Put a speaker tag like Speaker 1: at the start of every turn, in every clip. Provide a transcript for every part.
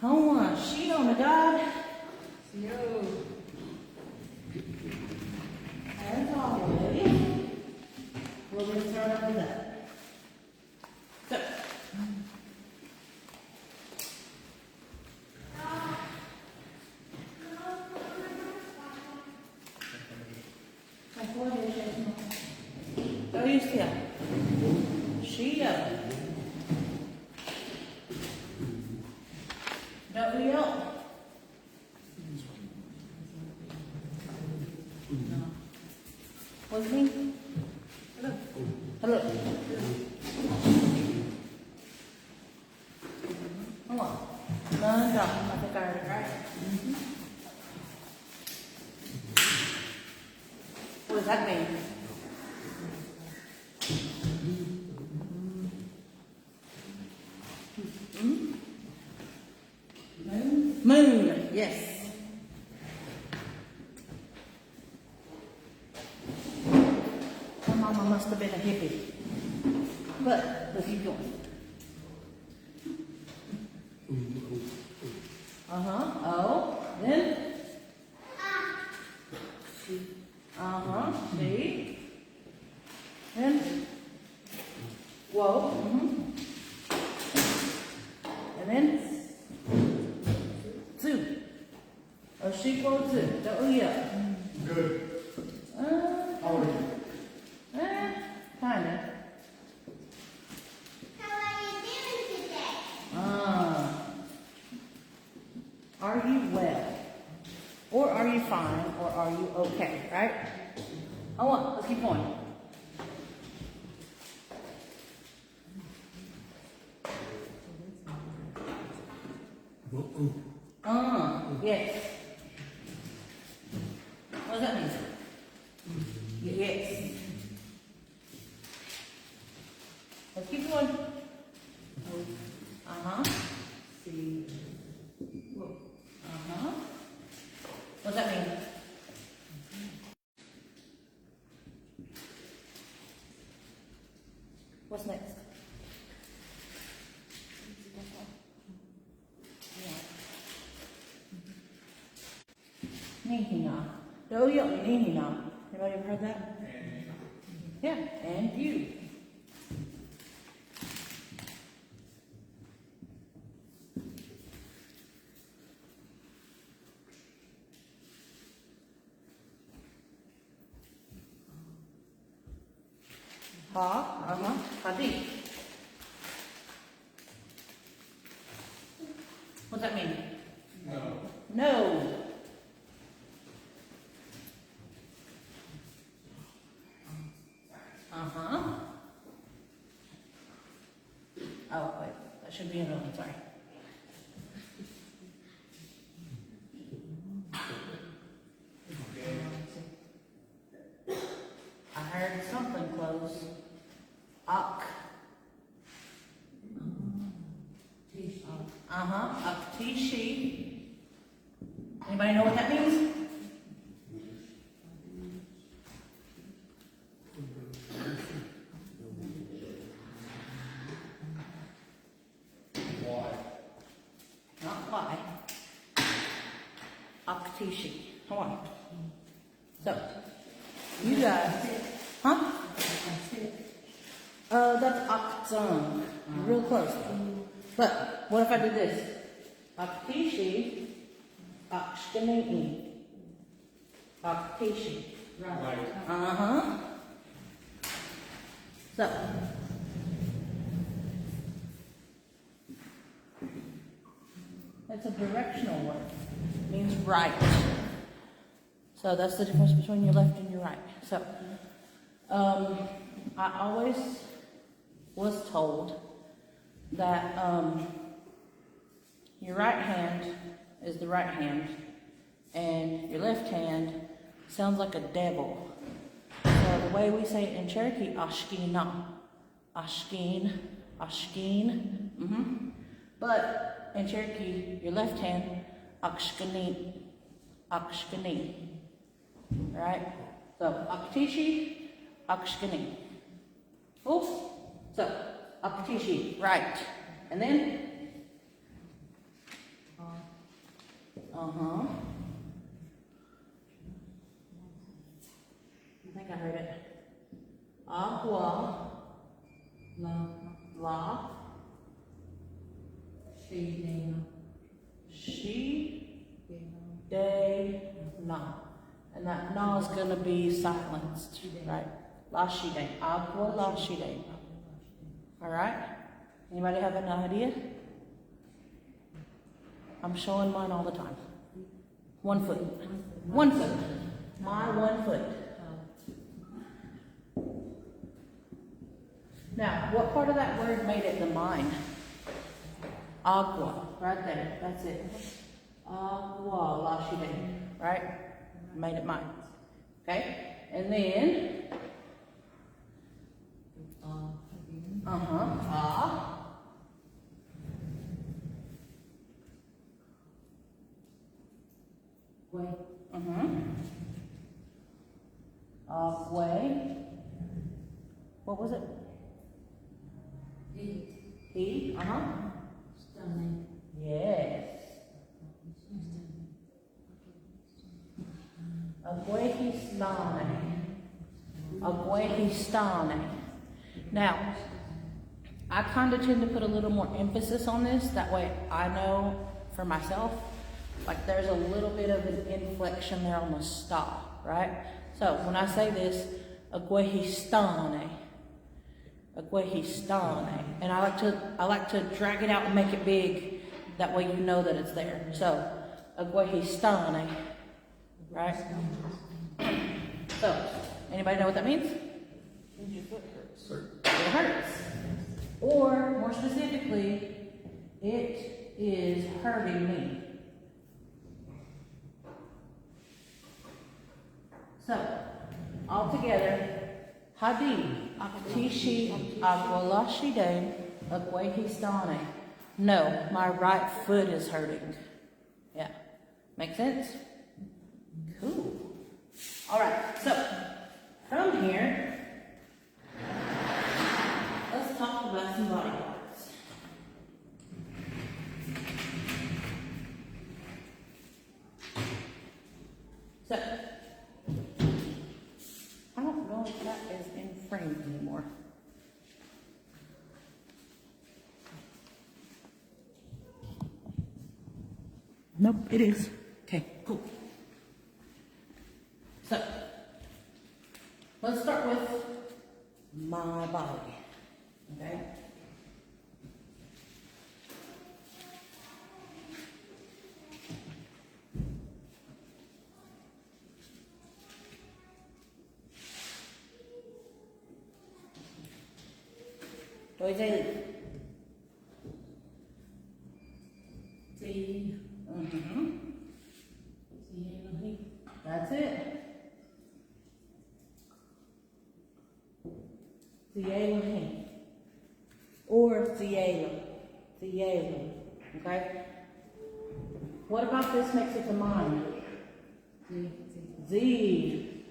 Speaker 1: Hold on, sheet on the God.
Speaker 2: Yo.
Speaker 1: As always, we'll just start off with that. So. Då just det. Skya. Då är jag. What's me? Hello. Hello. Hold on. No, I think I already right. What does that mean? Moon, yes. My mama must have been a hippie. But let's keep going. Oh, then. See. Then. Whoa. And then. Two. A sheep or two. Oh, yeah.
Speaker 3: Good. How are you?
Speaker 1: Kind of.
Speaker 2: How are you doing today?
Speaker 1: Are you well? Or are you fine? Or are you okay? Right? Oh, well, let's keep going. Yes. What does that mean? Yes. Let's keep going. See. What does that mean? What's next? Nihina. Oh, yeah, Nihina. Anybody ever heard that? Yeah, and you. Hadi. What's that mean?
Speaker 3: No.
Speaker 1: No. Oh, wait. That should be another one. Sorry. I heard something close. Aktishi. Anybody know what that means?
Speaker 3: Why?
Speaker 1: Not why. Aktishi. Come on. So, you guys. Huh? That's Akzang. Real close. But what if I did this? Aktishi, Akshkanei. Aktishi.
Speaker 3: Right.
Speaker 1: So. It's a directional word. It means right. So that's the difference between your left and your right. So, I always was told that your right hand is the right hand and your left hand sounds like a devil. So the way we say it in Cherokee, Ashkina. Ashkin. But in Cherokee, your left hand, Akshkani. Right? So Aktishi, Akshkani. Oof. So Aktishi, right. And then She, day, na. And that na is gonna be silenced, right? La she day. Agua la she day. Alright? Anybody have an idea? I'm showing mine all the time. 1 foot. 1 foot. My 1 foot. Now, what part of that word made it the mine? Agua, right there. That's it. Agua, la she day. Right? Made it mine. Okay? And then, ah. Way. What was it? He. Yes. Aguehistane. Now, I kind of tend to put a little more emphasis on this. That way I know for myself, like there's a little bit of an inflection there on the stop, right? So when I say this, Aguehistane, and I like to drag it out and make it big. That way you know that it's there. So Aguehistane, right? So anybody know what that means? It hurts. Or more specifically, it is hurting me. So, all together, Hadi, Tishi, Agwalashide, Agwehistane. No, my right foot is hurting. Yeah. Make sense? Cool. Alright, so, from here, let's talk about some body parts. So, I don't know if that is in frame anymore. Nope, it is. Okay, cool. So, let's start with my body, okay? Dois aí. See. That's it. Ziela. Or Ziela. Okay? What about this makes it to mine? Z.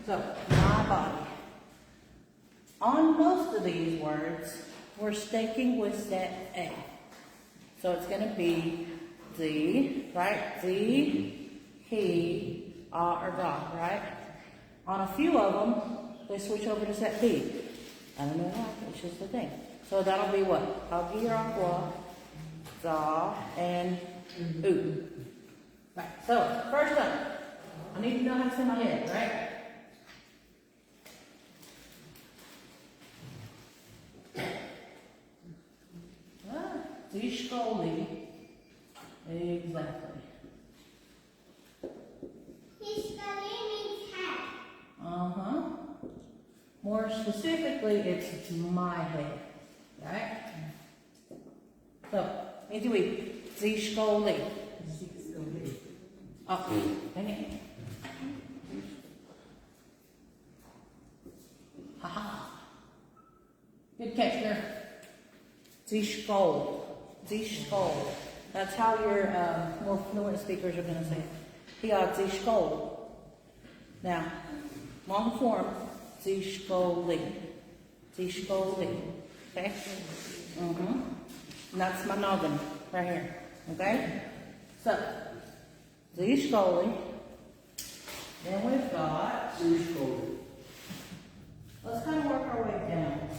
Speaker 1: So, my body. On most of these words, we're sticking with that A. So it's going to be Z, right? Z, he, or ga, right? On a few of them, they switch over to set B. I don't know why, it's just the thing. So that'll be what? Agi or agua, za, and u. Right, so first up, I need to know how to say my head, right? Zishkoli. Exactly.
Speaker 2: History means head.
Speaker 1: More specifically, it's my head, right? So, easy week. Zishkoli. Oh, dang it. Haha. Good catch there. Zishkol. Zishkol. That's how your more fluent speakers are going to say it. He Zishkol. Now, long form, Zishkoli. Zishkoli. Okay? And that's my noggin right here. Okay? So, Zishkoli. Then we've got.
Speaker 3: Zishkoli.
Speaker 1: Let's kind of work our way down.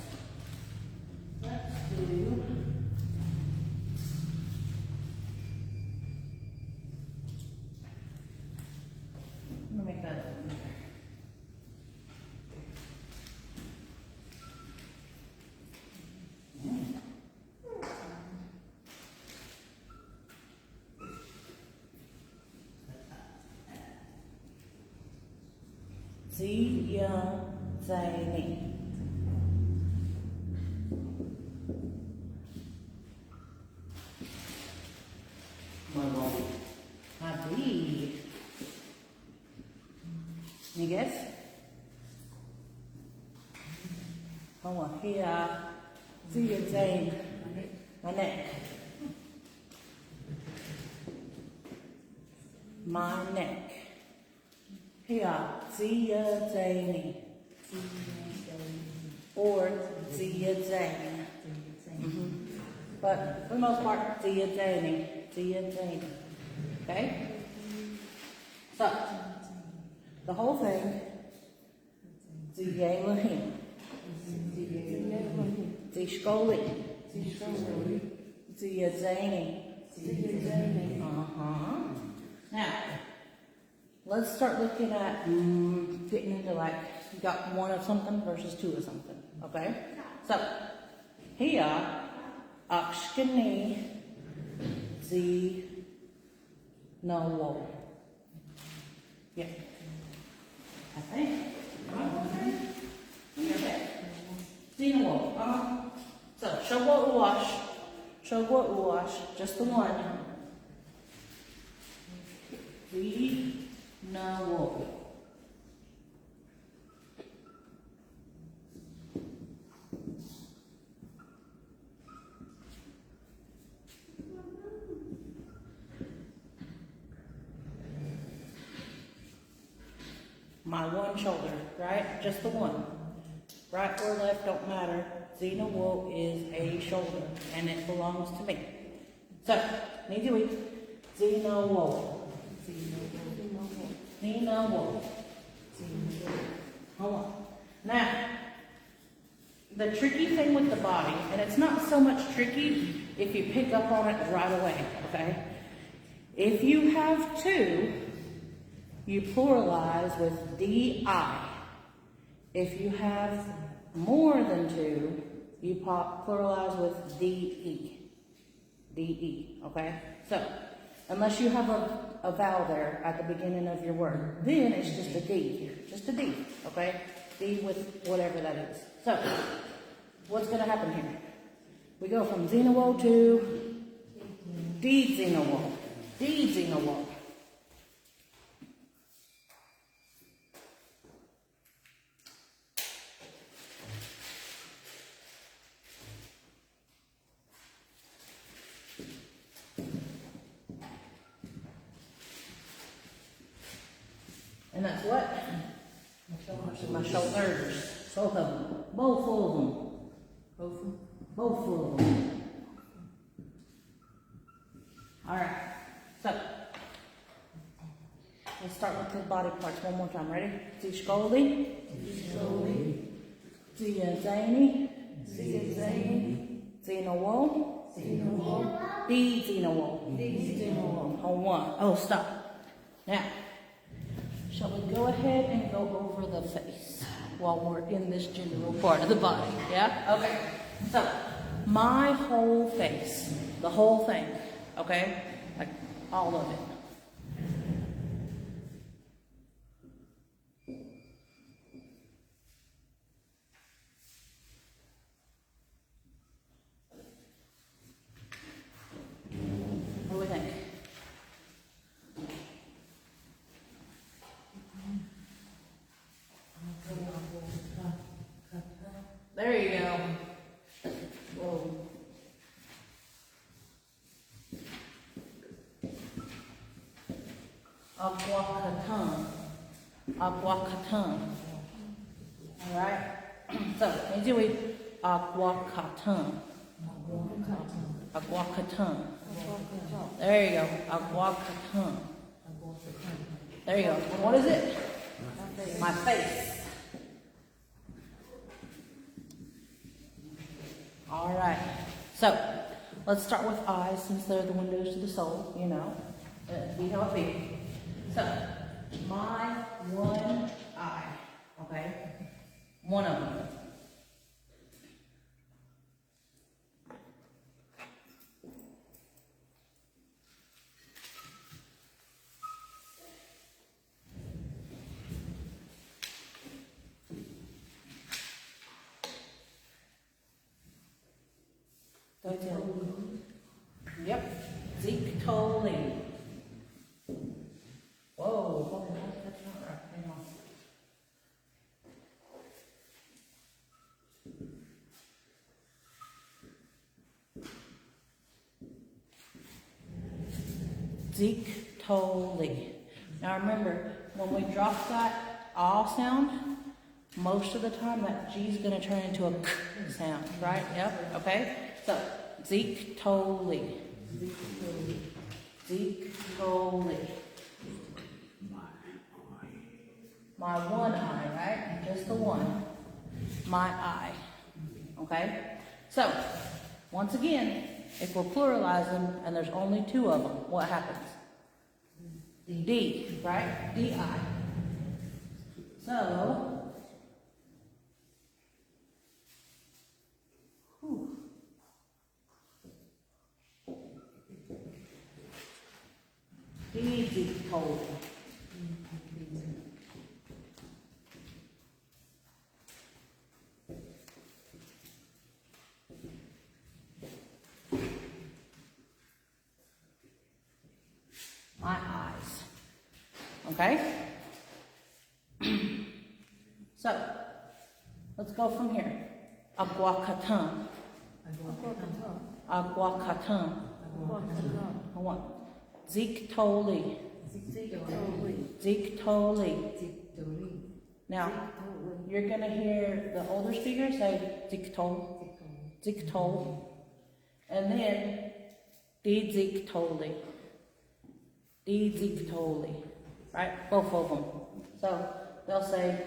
Speaker 1: Let's do زيني.
Speaker 3: My body.
Speaker 1: Habib. Any guess? هو هي زين my neck. My neck. هي زيني. Or زين. But for the most part, زيني. Okay? So, the whole thing, زيني. زيشكولي. زيني. Now, let's start looking at getting into like, you got one of something versus two of something, okay? So, here, akshkani zi no wo. Yeah. I think. Okay. Zi no wo. So, shogwa uwash, just the one. Zi no wo. My one shoulder, right? Just the one. Right or left don't matter. Zena Wool is a shoulder, and it belongs to me. So, need to eat. Zena Wool. Zena Wool. Hold on. Now, the tricky thing with the body, and it's not so much tricky if you pick up on it right away, okay? If you have two, you pluralize with DI. If you have more than two, you pluralize with DE. DE, okay? So, unless you have a vowel there at the beginning of your word, then it's just a D. Just a D, okay? D with whatever that is. So, what's going to happen here? We go from Xenowo to D Xenowo. D Xenowo. And that's what? My shoulders. Both of them. Both of them. Both of them. All right. So, let's start with the body parts one more time. Ready? Zishkoli. Ziyazani. Zinawo. Zinawo. On one. Oh, stop. Now, shall we go ahead and go over the face while we're in this general part of the body? Yeah? Okay. So, my whole face, the whole thing, okay? Like, all of it. What do we think? There you go. Whoa. Aguacatan. All right. So, need you eat aguacatan. There you go. Aguacatan. There you go. What is it? My face. All right. So, let's start with eyes since they're the windows to the soul, you know. Be how it be. So, my one eye, okay? One of them. Go ahead. Yep. Zeke Tolley. Whoa, that's not right. Hang on. Zeke Tolley. Now remember, when we drop that ah sound, most of the time that G is going to turn into a k sound, right? Yep. Okay. So Zeke Tolley. Zeke Tolley. My one eye, right? Just the one. My eye. Okay? So, once again, if we're pluralizing and there's only two of them, what happens? D, right? D-I. So, whew. Easy cold. My eyes. Okay? So, let's go from here. Aguacatan. Aguacatan. I want Zeke Tolley. Zeke Tolley. Now, you're going to hear the older speaker say Zeke Toll. Zeke Toll. And then, D Zeke Tolley. D Zeke Tolley. Right? Both of them. So, they'll say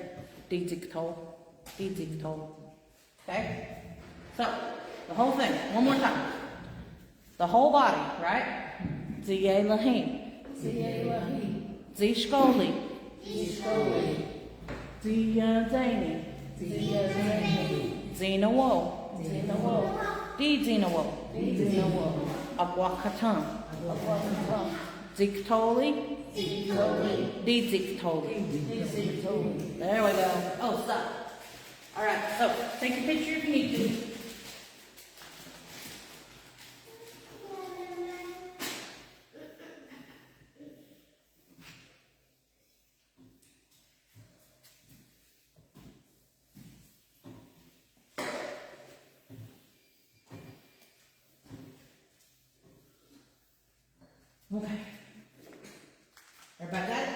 Speaker 1: D Zeke Toll. D Zeke Toll. Okay? So, the whole thing, one more time. The whole body, right? Zye Lahim. Z Shkoli. Zia Zany. Zena Wo. D Zena Wo. Aguacatan. Zeke Tolley. D Zeke Tolley. There we go. Oh, stop. Alright, so take a picture if you need to. Okay. Everybody got it?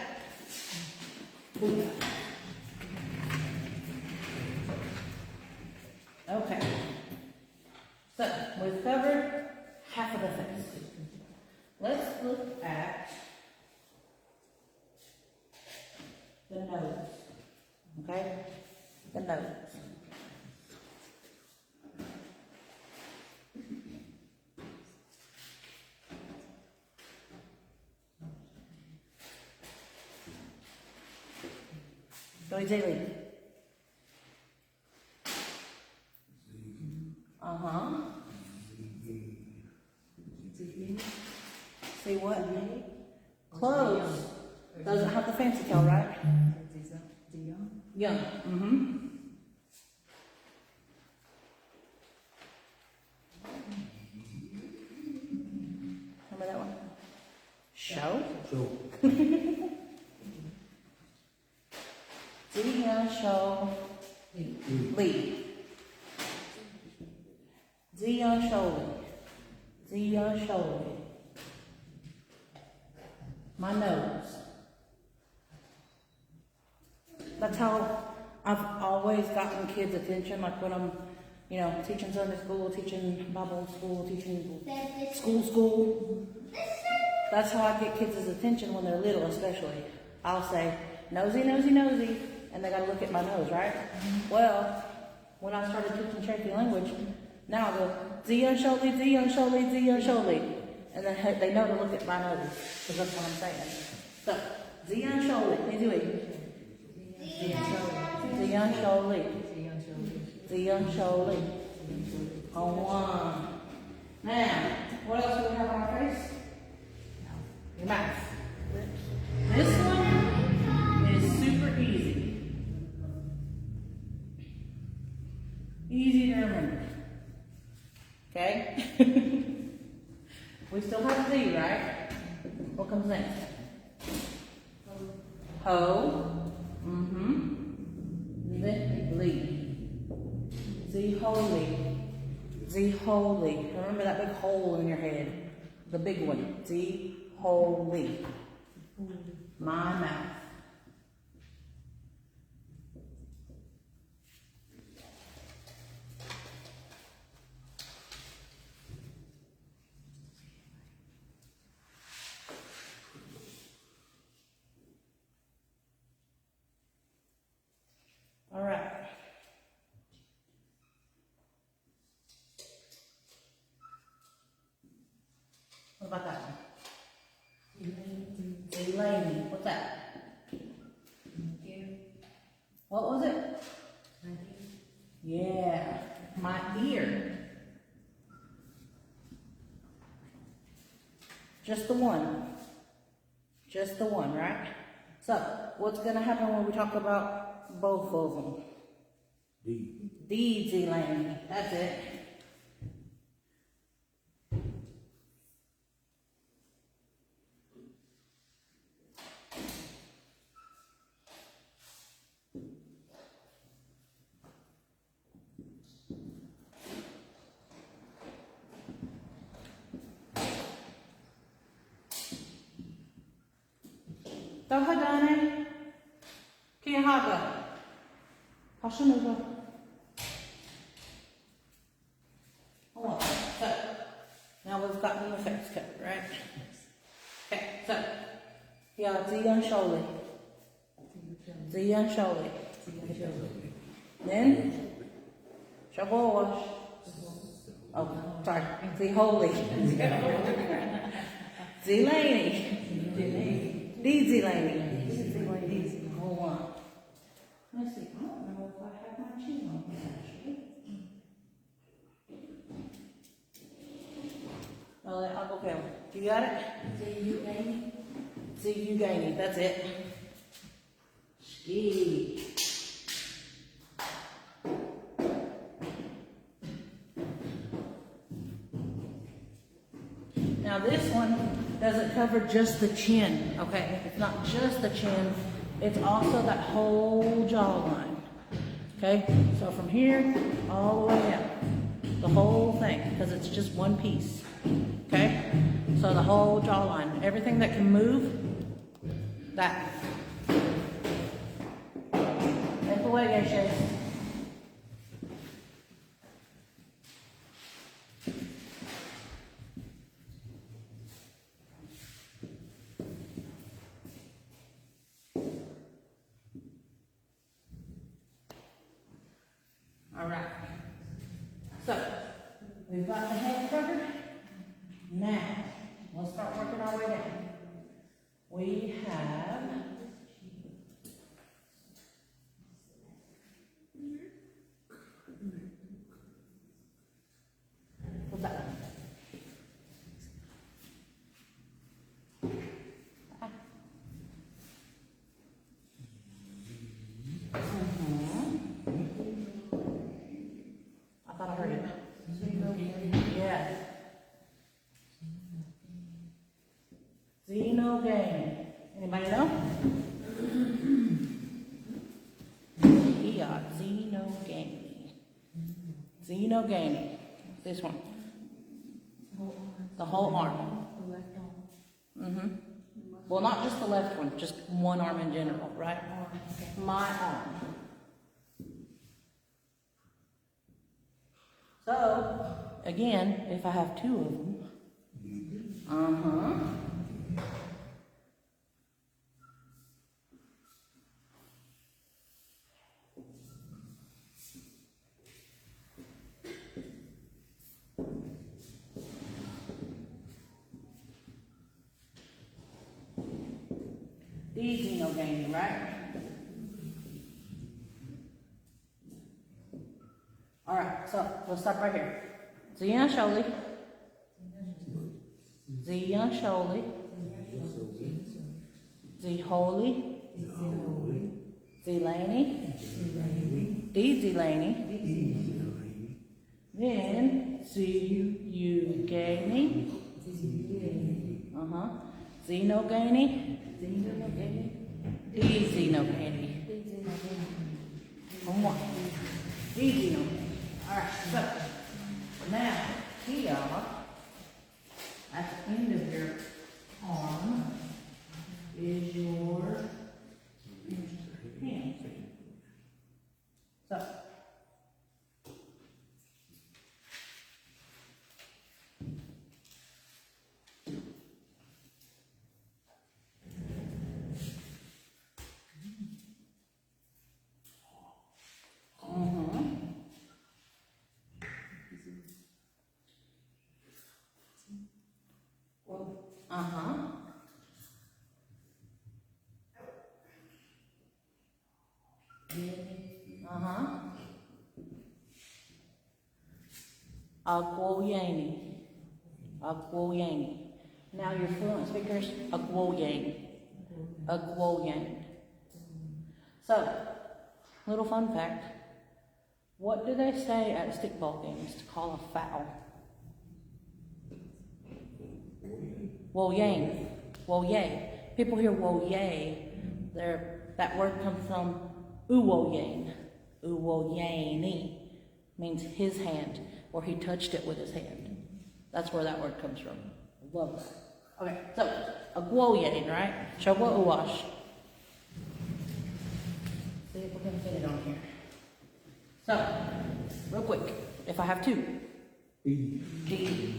Speaker 1: Okay. So, we've covered half of the face. Let's look at the nose. Okay? The nose. Go Zaylee. Uh-huh. Say what? Close. Doesn't have the fancy tail, right? Young. Mm-hmm. Remember that one? Show? Zion Show Lee. Zion Show Lee. Zion Show Lee. My nose. That's how I've always gotten kids' attention, like when I'm, teaching Sunday school, teaching Bible school, teaching school. That's how I get kids' attention when they're little, especially. I'll say, nosy, nosy, nosy. And they gotta look at my nose, right? Well, when I started teaching Cherokee language, now I go, Zion Sholi, Zion Sholi, Zion Sholi. And then they know to look at my nose, because that's what I'm saying. So, Zion Sholi, Zion Sholi. Zion Sholi. On one. Now, what else do we have on our face? Your mouth. This one is super easy. Easy to remember. Okay? We still have Z, right? What comes next? Ho. Mm-hmm. Lee. Z holy. Z holy. Remember that big hole in your head. The big one. Z holy. My mouth. All right. What about that one? Elaine. What's that? What was it? Yeah, my ear. Just the one. Just the one, right? So, what's going to happen when we talk about both of them? Deeds, Elaine. That's it. Dohadane. Kihaga. Hashanuga. Oh, so now we've got the effects covered, right? Okay, so yeah, Ziyan Sholi. Ziyan Sholi. Then Shabowash. Oh, sorry. Z Holy. Zelani. Deeds. Hold on. Let's see. I don't know if I have my chin on here actually. I'll go count. You got it? Z-U-Gainy. That's it. Ski. Now this one doesn't cover just the chin, okay? It's not just the chin, it's also that whole jawline, okay? So from here all the way out, the whole thing, because it's just one piece, okay? So the whole jawline, everything that can move, that. Take away, Geshe. All right. So we've got the head covered. Now let's start working our way down. We have what's that? I thought I heard it. Yeah. Zeno game. Anybody know? Yeah, Zeno game. Zeno game. This one. The whole arm. Mm-hmm. Well, not just the left one, just one arm in general, right? My arm. So, again, if I have two of them, these Zeno gaming, right? All right, so let's stop right here. Ziyan Sholi. Ziyan Sholi. Z Holy. Zelani. D Zelani. Then Z Eugenie. Xenogamy. Xenogamy. One more. Xenogamy. Alright, so now here at the end of your arm is your hand. So Agwoyani. Agwoyani. Now your fluent speakers, Agwoyang. Agwoyang. So, little fun fact. What do they say at stickball games to call a foul? Woyang. Woyay. People hear woyay. That word comes from uwoyang. Uwoyani means his hand, or he touched it with his hand. That's where that word comes from. I love that. Okay, so agwoyang, right? Shogwa uwash. See if we can fit it on here. So, real quick, if I have two. D.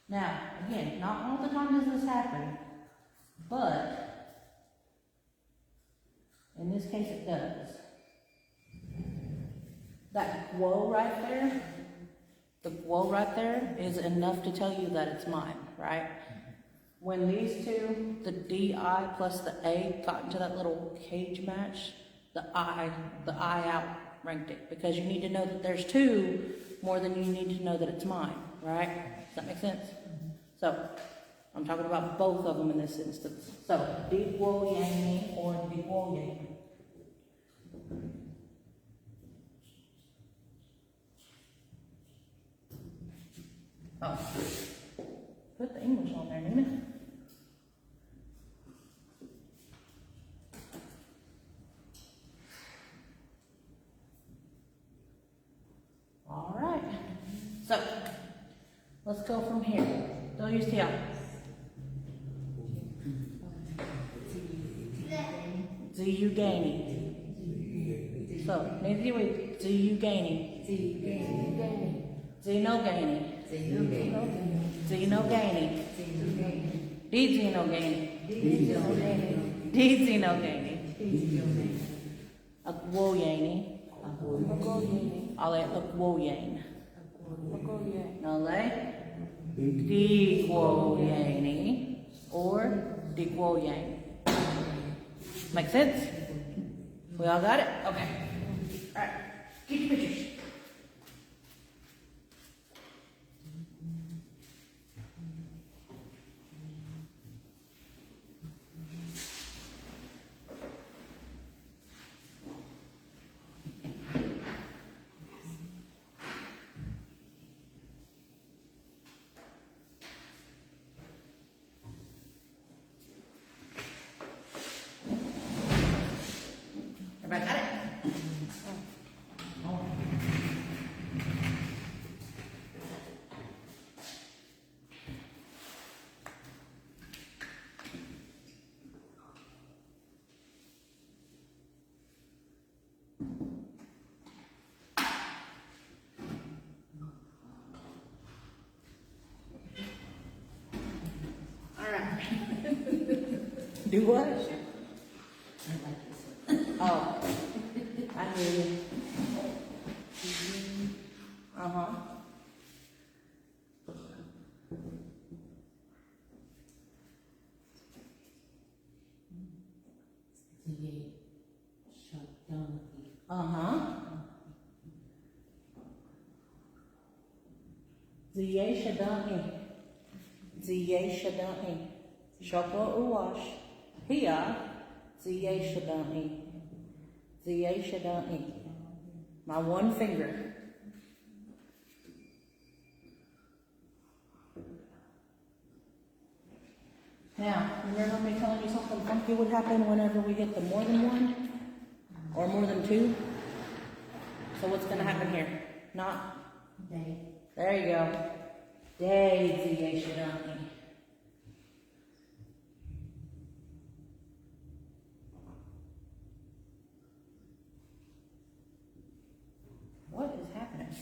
Speaker 1: Now, again, not all the time does this happen, but in this case it does. That guo right there, the guo right there is enough to tell you that it's mine, right? When these two, the DI plus the A, got into that little cage match, the I out ranked it, because you need to know that there's two more than you need to know that it's mine, right? Does that make sense? So, I'm talking about both of them in this instance. So, Di Guo Yang Ni or Di Guo Yang. Oh, put the English on there, Nina. All right. So, let's go from here. Don't use Tia. Ziyugani. So, maybe with Ziyugani. Xenogamy. Xenogamy. D-xenogamy. D-xenogamy. Agwoyani. Ale agwoyang. Nale. Digwoyani. Or digwoyang. Make sense? We all got it? Okay. Alright. Get your pictures. Everybody got it? All right. Do what? Oh, I hear you. Ziye Shadani. Ziye Shadani. Shokwa Uwash. Hia. Ziye Shadani. Ziye Shadani. My one finger. Now, remember me telling you something funky would happen whenever we hit the more than one? Or more than two? So what's gonna happen here? Not?
Speaker 3: Day.
Speaker 1: There you go. Daisy Shadani. What is happening?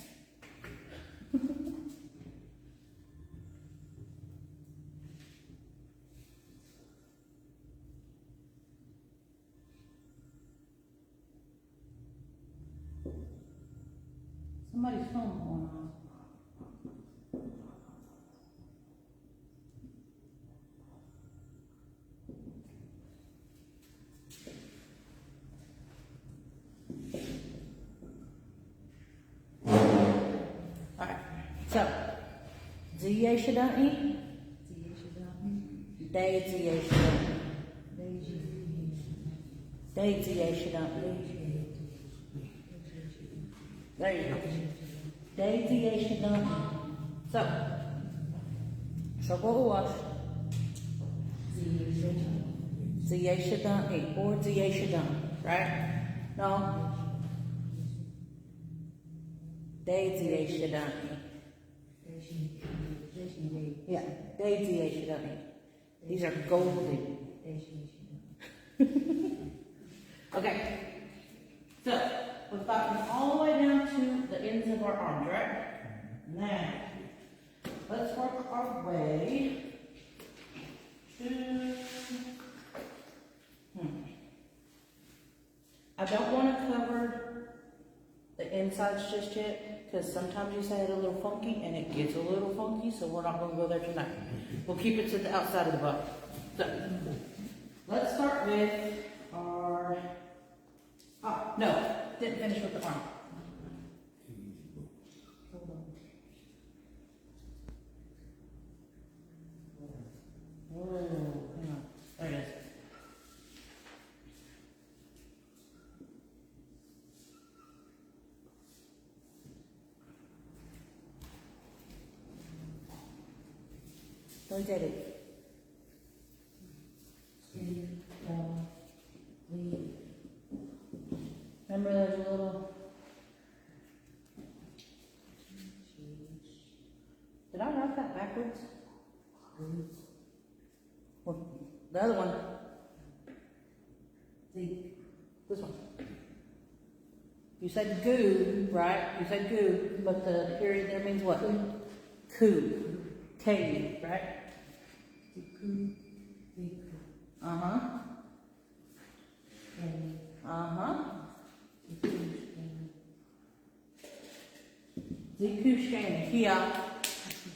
Speaker 1: Somebody's phone going on. Alright, so Ziye Shadani, Day Ziye Shadani, Day Ziye Shadani. There you go. Day Ziye Shadani. So go wash. Ziye Shadani or Ziye Shadani, right? No. Day Ziye Shadani. Yeah, Day Ziye Shadani. These are golden. Okay. So we've gotten all the way down to the ends of our arms, right? Now, let's work our way to. I don't want to cover the insides just yet, because sometimes you say it a little funky and it gets a little funky, so we're not going to go there tonight. We'll keep it to the outside of the butt. So, let's start with our. Oh, no, didn't finish with the arm. Hold on. Whoa, hang on. There it is. Look at it. Remember those little. Did I write that backwards? Well, the other one. This one. You said goo, right? You said goo, but the period there means what? Coo. K, right? Uh-huh. Uh-huh. Zikushkani. Here.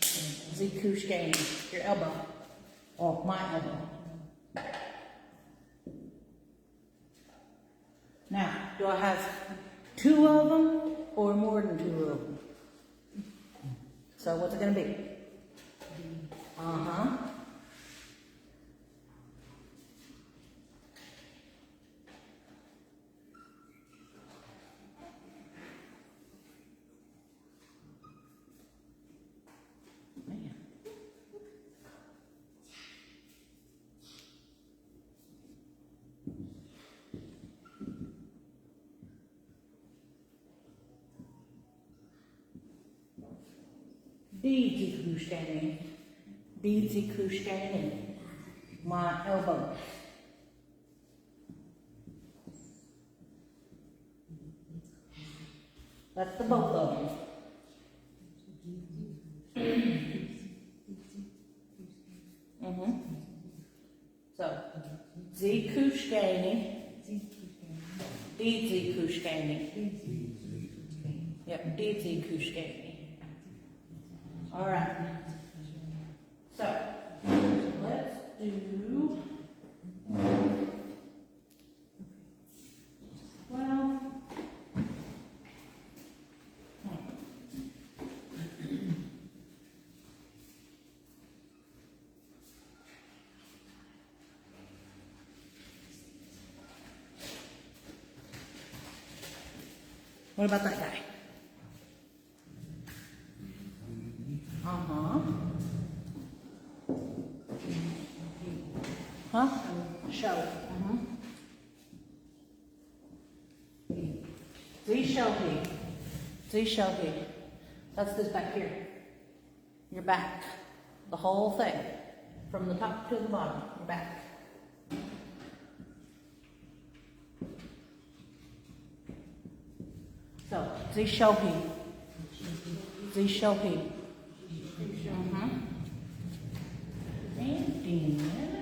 Speaker 1: Zikushkani. Your elbow. Or my elbow. Now, do I have two of them or more than two of them? So what's it going to be? Uh-huh. Man. Beadsy kushkani. Beadsy kushkani. My elbow. That's the both of them. So, Z kushkani. Beadsy kushkani. Yep, Beadsy kushkani. All right. So, let's do. Well. What about that guy? Uh-huh. Huh? Show. Z show he. Z show he. That's this back here. Your back. The whole thing. From the top to the bottom. Your back. So, Z show he. Z show he. And then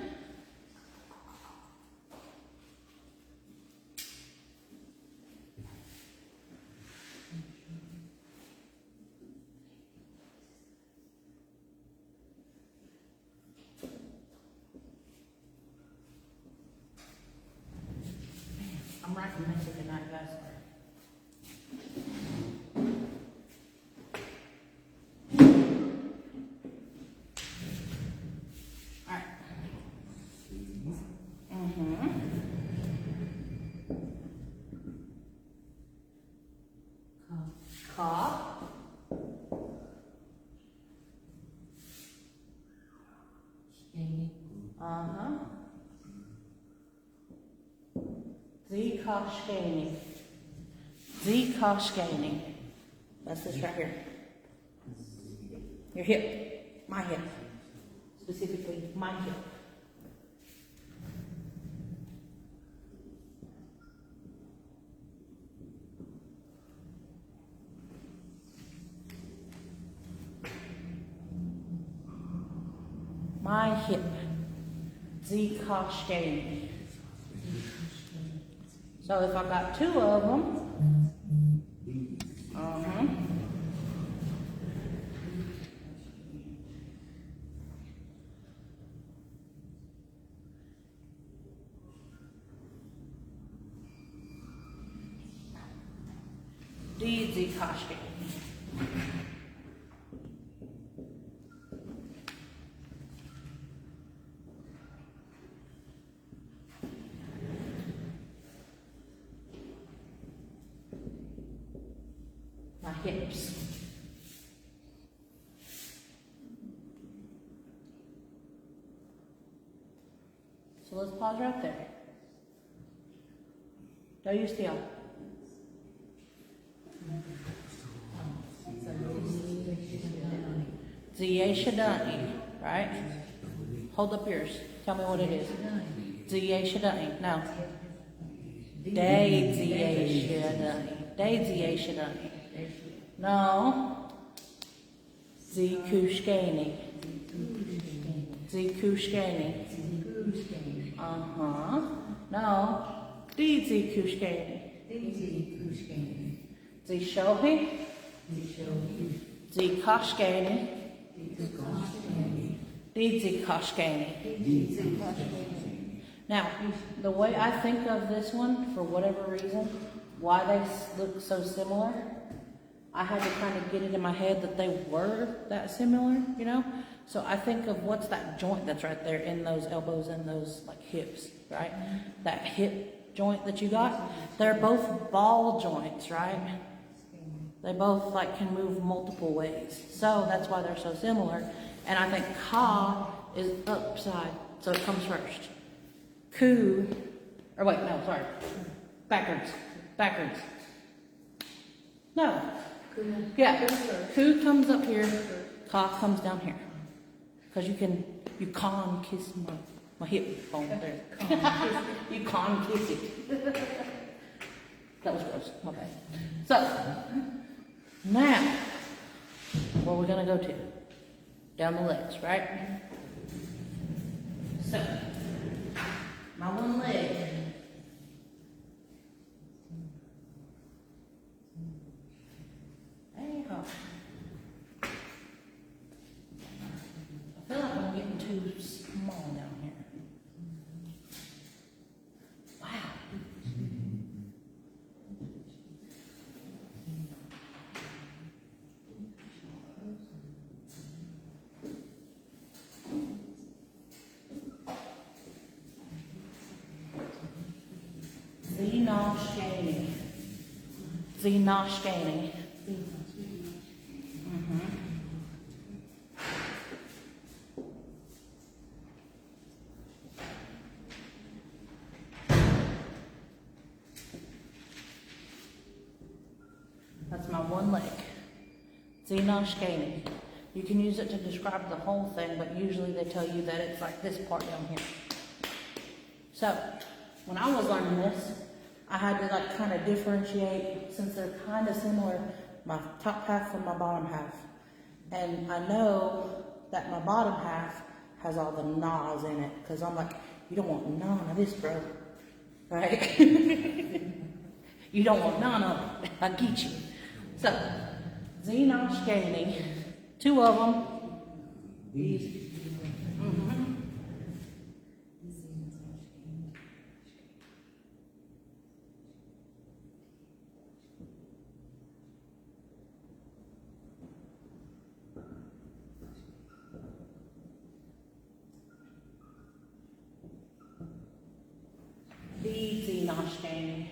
Speaker 1: I'm writing message tonight, guys. Alright. Ka. Z-Koshkani. Z-Koshkani. That's this right here. Your hip. My hip. Specifically, my hip. My hip. Z-Koshkani. So if I've got two of them, Z-Koshkani. My hips. So let's pause right there. Do you still? Z-Shadani, right? Hold up yours. Tell me what it is. Z-Shadani. No. Day Z-Shadani. Day Z-Shadani. No. Z-Kushkani. Z-Kushkani. No. D-Z-Kushkani. Z-Shohi. Z-Koshkani. D-Z-Koshkani. Now, the way I think of this one, for whatever reason, why they look so similar, I had to kind of get it in my head that they were that similar, you know? So I think of what's that joint that's right there in those elbows and those like hips, right? That hip joint that you got, they're both ball joints, right? They both like can move multiple ways. So that's why they're so similar. And I think ka is upside, so it comes first. Ku, or wait, no, sorry. Backwards. No. Yeah, ku comes up here, ka comes down here. Because you can kiss my hip bone there. You can't kiss it. That was gross, my bad. So, now, where we're gonna go to? Down the legs, right? So, my one leg. Hey-ho. I feel like I'm getting too small down here. Wow. Zenoshkani. one leg. Zenoshkani. You can use it to describe the whole thing, but usually they tell you that it's like this part down here. So, when I was learning this, I had to like kind of differentiate, since they're kind of similar, my top half from my bottom half. And I know that my bottom half has all the nas in it, because I'm like, you don't want none of this, bro. Right? You don't want none of it. I get you. So, Zenoshkani, 2 of them. Zenoshkani.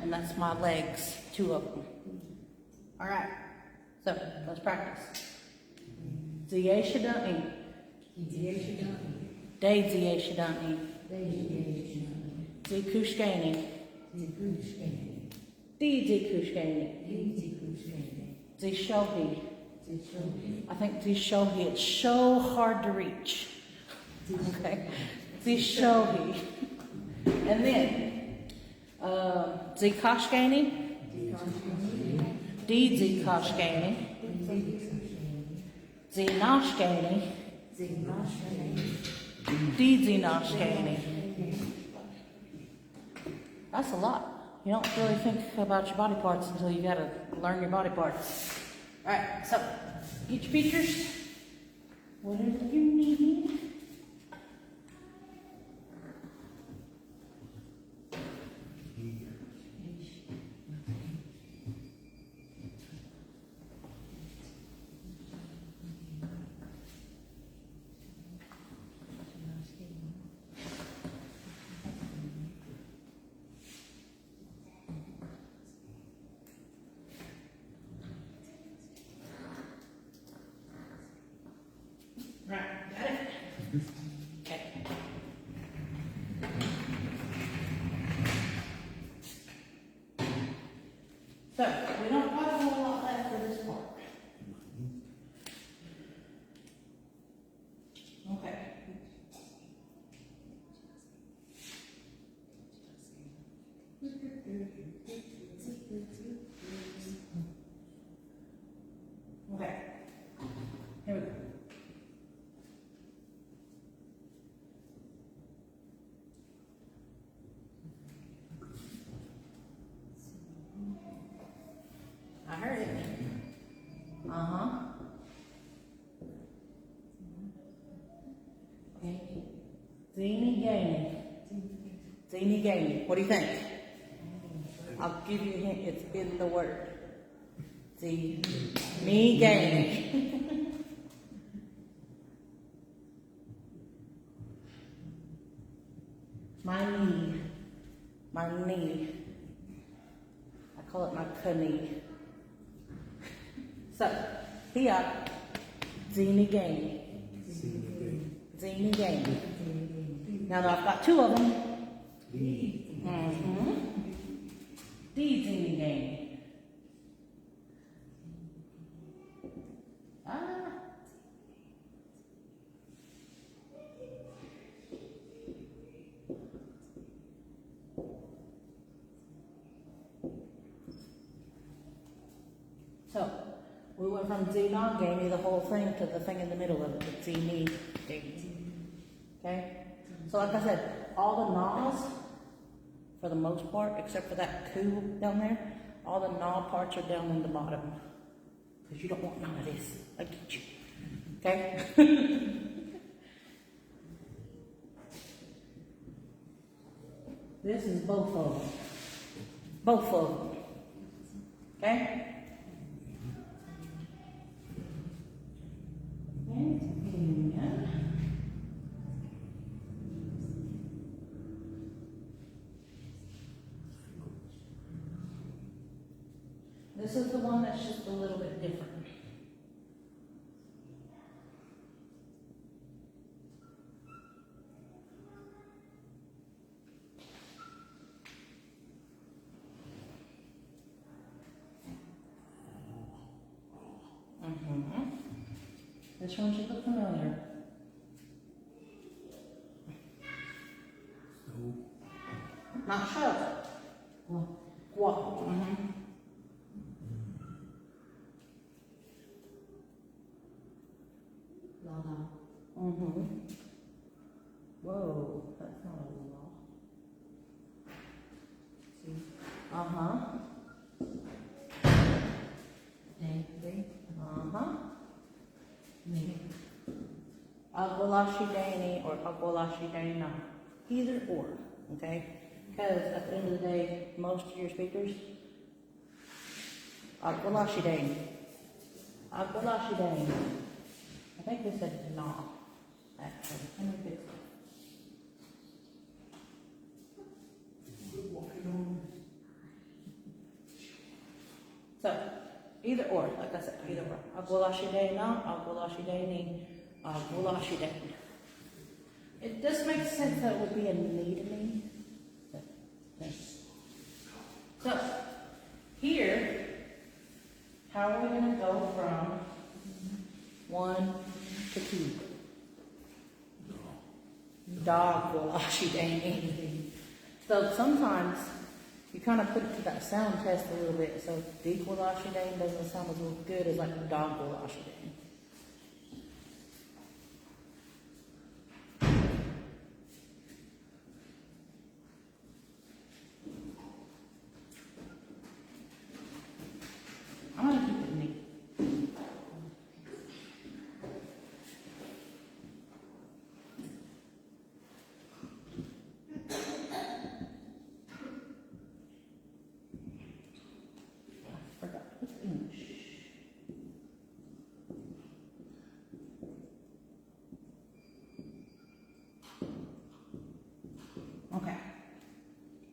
Speaker 1: And that's my legs, 2 of them. All right, so let's practice. Ziyeshadani. Day Ziyeshadani. Zikushkani. Zikushkani. Zishohi. I think Zishohi, it's so hard to reach. Okay, Zishohi. And then, Zikashkani. Zikashkani. Zenoshkani. Zenoshkani. That's a lot. You don't really think about your body parts until you gotta learn your body parts. Alright, so get your features. Whatever you need. Right, got it? Okay. So, we don't have a whole lot left for this part. Okay. Okay. Here we go. I heard it. Uh-huh. Okay. Zini Gani. What do you think? I'll give you a hint. It's in the word. Zini Gani. My knee. I call it my knee. So, here, Zini Gani. Now I've got 2 of them. Zini Gani. So, we went from Zena gave me the whole thing to the thing in the middle of it, the Zini gave me. Okay? So like I said, all the nas, for the most part, except for that coup down there, all the na parts are down in the bottom. Because you don't want none of this. I get you. Okay? This is both of them. Both of them. Okay? This is the one that's just a little bit different. Mm-hmm. This one should look familiar.
Speaker 3: So,
Speaker 1: Not shove. Gua. Mm-hmm. Mm-hmm. Whoa, that's not a law. Uh-huh. Uh-huh. Agwalashi Dani or Agwalashi Dana. Either or, okay? Because at the end of the day, most of your speakers, Agwalashi Dani. Agwalashi Dani. I think they said nah, actually. Let me fix it. So, either or, like I said, either or. Agwalashi Dana, Agwalashi Dani, Agwalashi Dani. It just makes sense that it would be a knee to me. So, here, how are we going to go from 1 to 2? Dog Gwalashi Dani. So sometimes you kind of put it to that sound test a little bit. So D Gwalashi Dani doesn't sound as good as like dog Gwalashi Dani. I'm gonna keep it neat. I forgot to put English. Okay.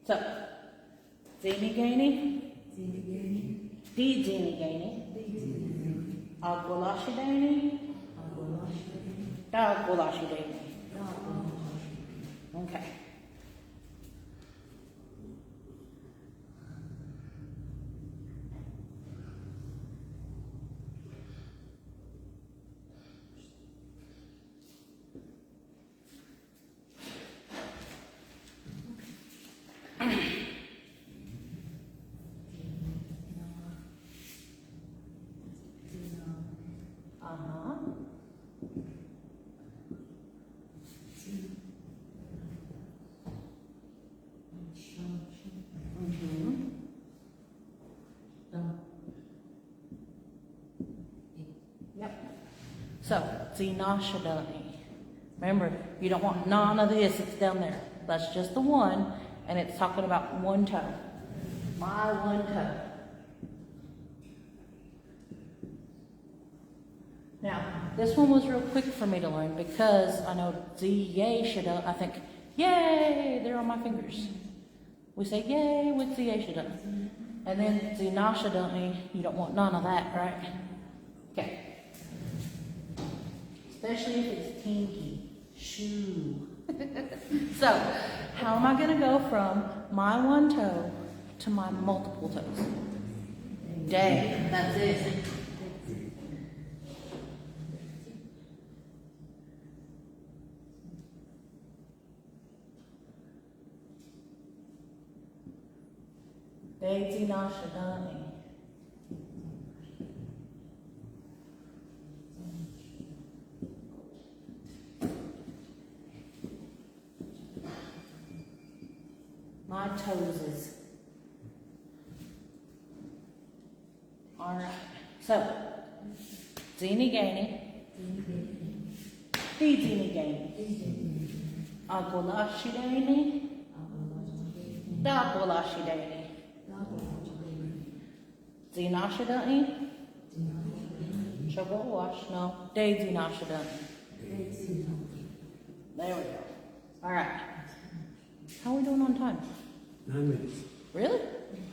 Speaker 1: So, Zini Gani. D Zini Gani. Agwalashi Dani. Dog Gwalashi Dani. Okay. Uh-huh. Mm-hmm. Yep. So, Zinashadani. Remember, you don't want none of this, it's down there. That's just the one, and it's talking about one toe. My one toe. Now, this one was real quick for me to learn because I know Ziyeshida, I think, yay, they're on my fingers. We say yay with Ziyeshida. And then Zinashadani, you don't want none of that, right? Okay. Especially if it's kinky. Shoo. So, how am I going to go from my one toe to my multiple toes? Day. That's it. Day Zinashadani. My toeses. Alright. So, Zini Gani. Zini Gani. Agwalashi Dani. Dagwalashi Dani. Zinashadani. Shabbat wash. No. Day Zinashadani. There we go. Alright. How are we doing on time?
Speaker 3: 9 minutes.
Speaker 1: Really?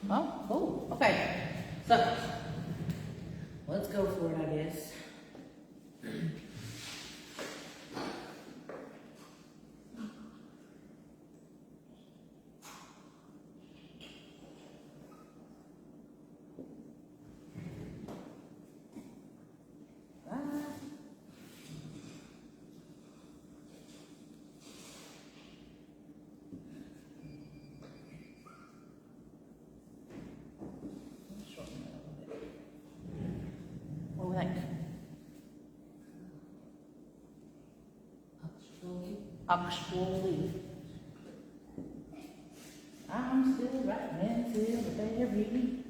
Speaker 1: Oh, cool. Okay. So, let's go for it, I guess. Oxwolly. I'm still writing until the very.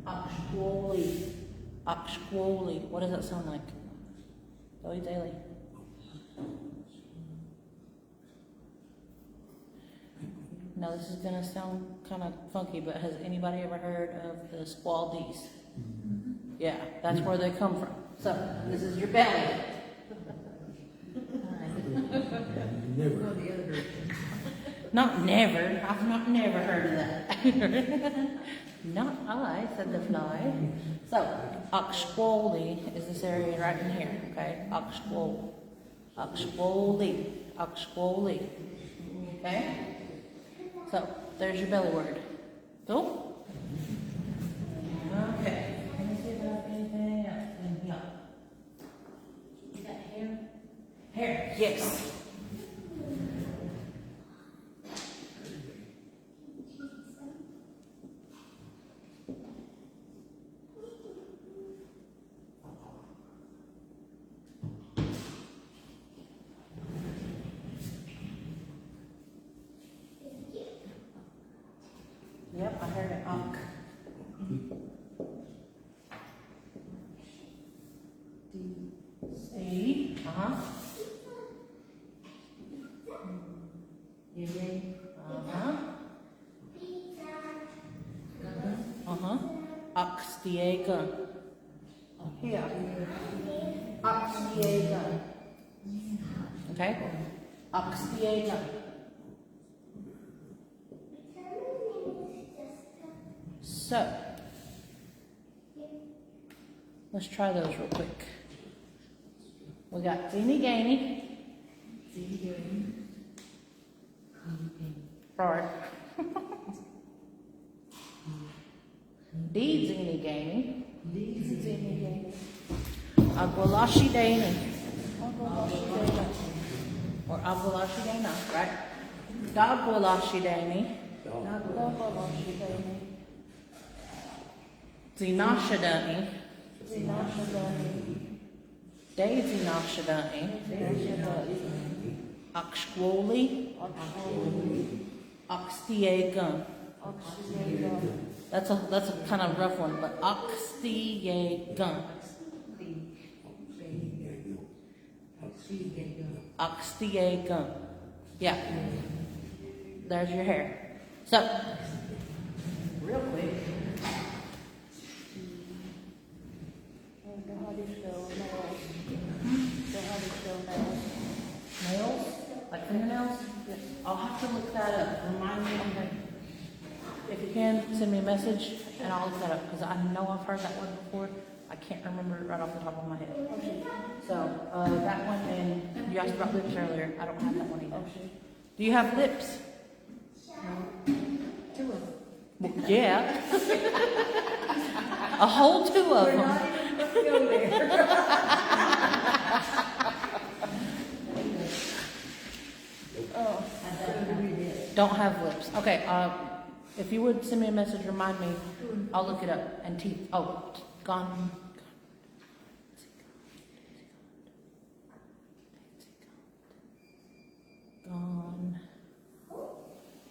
Speaker 1: Oxwolly. Oxwolly. What does that sound like? Zoe Daly. Now this is gonna sound kind of funky, but has anybody ever heard of the squaldies? Yeah, that's where they come from. So this is your belly.
Speaker 3: Never.
Speaker 1: Not never. I've not never heard of that. Not I, said the fly. So Oxwolly is this area right in here. Okay, Oxwolly, Oxwolly, Oxwolly. Okay. So there's your belly word. Cool. Okay. Let me see if I have anything else in here. Is that hair? Hair. Yes. Yep, I heard an unk. D. Uh-huh. Uh-huh. Uh-huh. Oxdiega. Here. Oxdiega. Okay? Oxdiega. So, let's try those real quick. We got Teeny Gainy. Right. Deedzini Gainy. Agwalashi Dana. Or Agwalashi Dana, right? Dagwalashi Dana. Dagwalashi Dana. Zinashadani. Dezinashadani. Oxwolly. Oxtiagun. That's a kind of rough one, but Oxtiagun. Oxtiagun. Yeah. There's your hair. So, real quick. Nails? Like fingernails? Yes. I'll have to look that up. Remind me. If you can, send me a message and I'll look that up because I know I've heard that one before. I can't remember it right off the top of my head. So, that one, and you asked about lips earlier. I don't have that one either. Do you have lips? No. Two of them. Well, yeah. A whole two of them. Don't have lips. Okay, if you would send me a message, remind me. I'll look it up. And teeth. Oh, gone.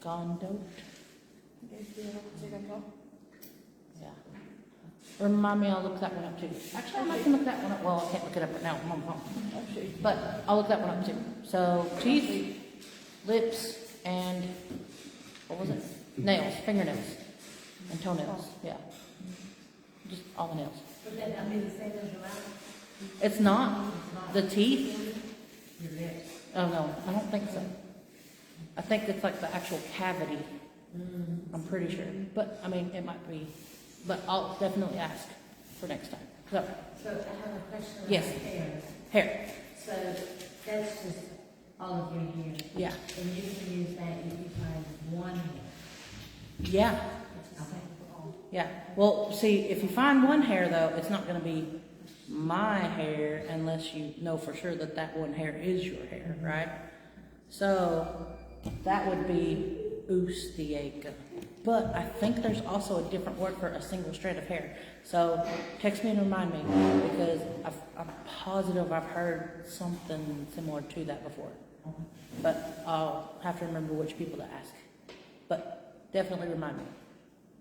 Speaker 1: Gondote. Yeah. Remind me, I'll look that one up too. Actually, I might can look that one up. Well, I can't look it up right now. But I'll look that one up too. So, teeth, lips, and what was it? Nails, fingernails, and toenails. Yeah. Just all the nails.
Speaker 4: Would that not be the same as your mouth?
Speaker 1: It's not. The teeth?
Speaker 4: Your lips.
Speaker 1: Oh, no. I don't think so. I think it's like the actual cavity. I'm pretty sure. But, I mean, it might be. But I'll definitely ask for next time. So,
Speaker 4: I have a question on
Speaker 1: Yes.
Speaker 4: hair.
Speaker 1: hair.
Speaker 4: So that's just all of your hair.
Speaker 1: Yeah.
Speaker 4: And you can use that if you find one hair.
Speaker 1: Yeah.
Speaker 4: Okay.
Speaker 1: Yeah. Well, see, if you find one hair, though, it's not going to be my hair unless you know for sure that that one hair is your hair, right? So that would be Ustiega. But I think there's also a different word for a single strand of hair. So text me and remind me, because I'm positive I've heard something similar to that before. But I'll have to remember which people to ask. But definitely remind me.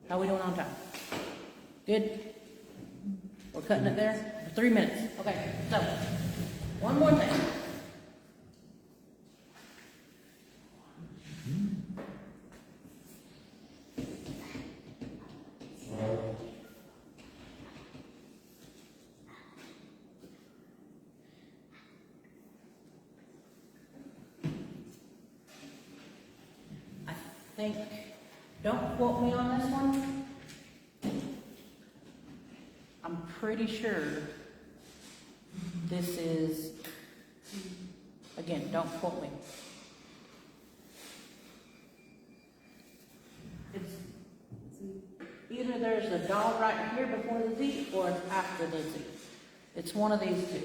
Speaker 1: How are we doing on time? Good? We're cutting it there? 3 minutes. Okay, so one more thing. I think, don't quote me on this one. I'm pretty sure this is, again, don't quote me. It's either there's a dog right here before the Z or it's after the Z. It's one of these two.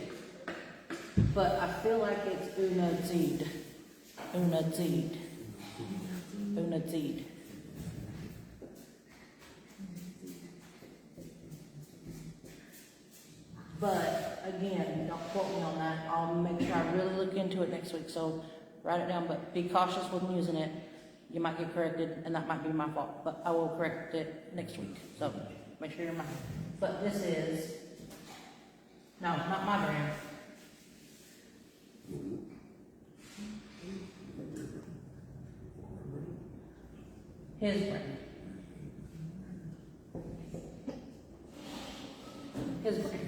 Speaker 1: But I feel like it's Unazid. Unazid. Unazid. But again, don't quote me on that. I'll make sure I really look into it next week. So write it down, but be cautious when using it. You might get corrected, and that might be my fault. But I will correct it next week. So make sure you're mine. But this is, no, not my brand. His brand. His brand.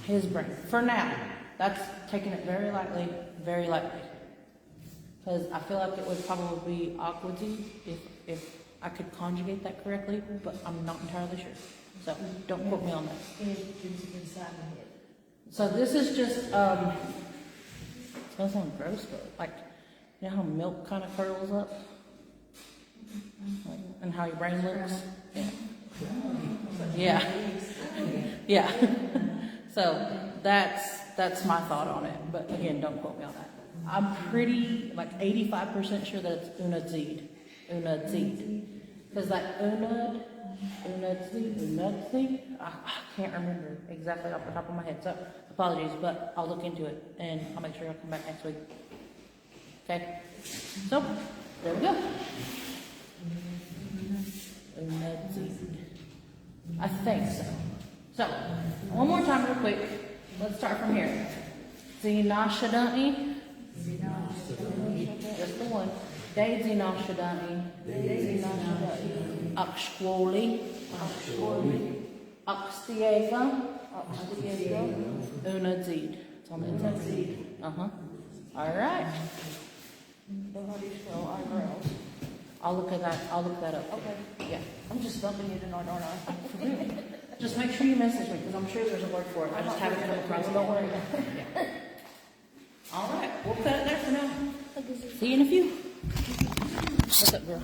Speaker 1: His brand. For now, that's taking it very lightly, very lightly. Because I feel like it would probably be Aquadeed if I could conjugate that correctly, but I'm not entirely sure. So don't quote me on that.
Speaker 4: Inside my head.
Speaker 1: So this is just, it's gonna sound gross, but like, you know how milk kind of curdles up? And how your brain looks? Yeah. Yeah. So that's my thought on it. But again, don't quote me on that. I'm pretty, like 85% sure that it's Unazid. Unazid. Because like Unazid, I can't remember exactly off the top of my head. So apologies, but I'll look into it and I'll make sure I'll come back next week. Okay? So, there we go. Unazid. I think so. So, one more time real quick. Let's start from here. Zinashadani. Just the one. Zinashadani. Akshwoli. Akstiega. Unazid. It's on the inside. Uh-huh. All right.
Speaker 5: How do you spell eyebrows?
Speaker 1: I'll look that up.
Speaker 5: Okay.
Speaker 1: Yeah.
Speaker 5: I'm just dumping it in, aren't I?
Speaker 1: Just make sure you message me, because I'm sure there's a word for it. I just haven't come across it.
Speaker 5: Don't worry.
Speaker 1: Yeah. All right, we'll cut it there for now. See you in a few. What's up, girl?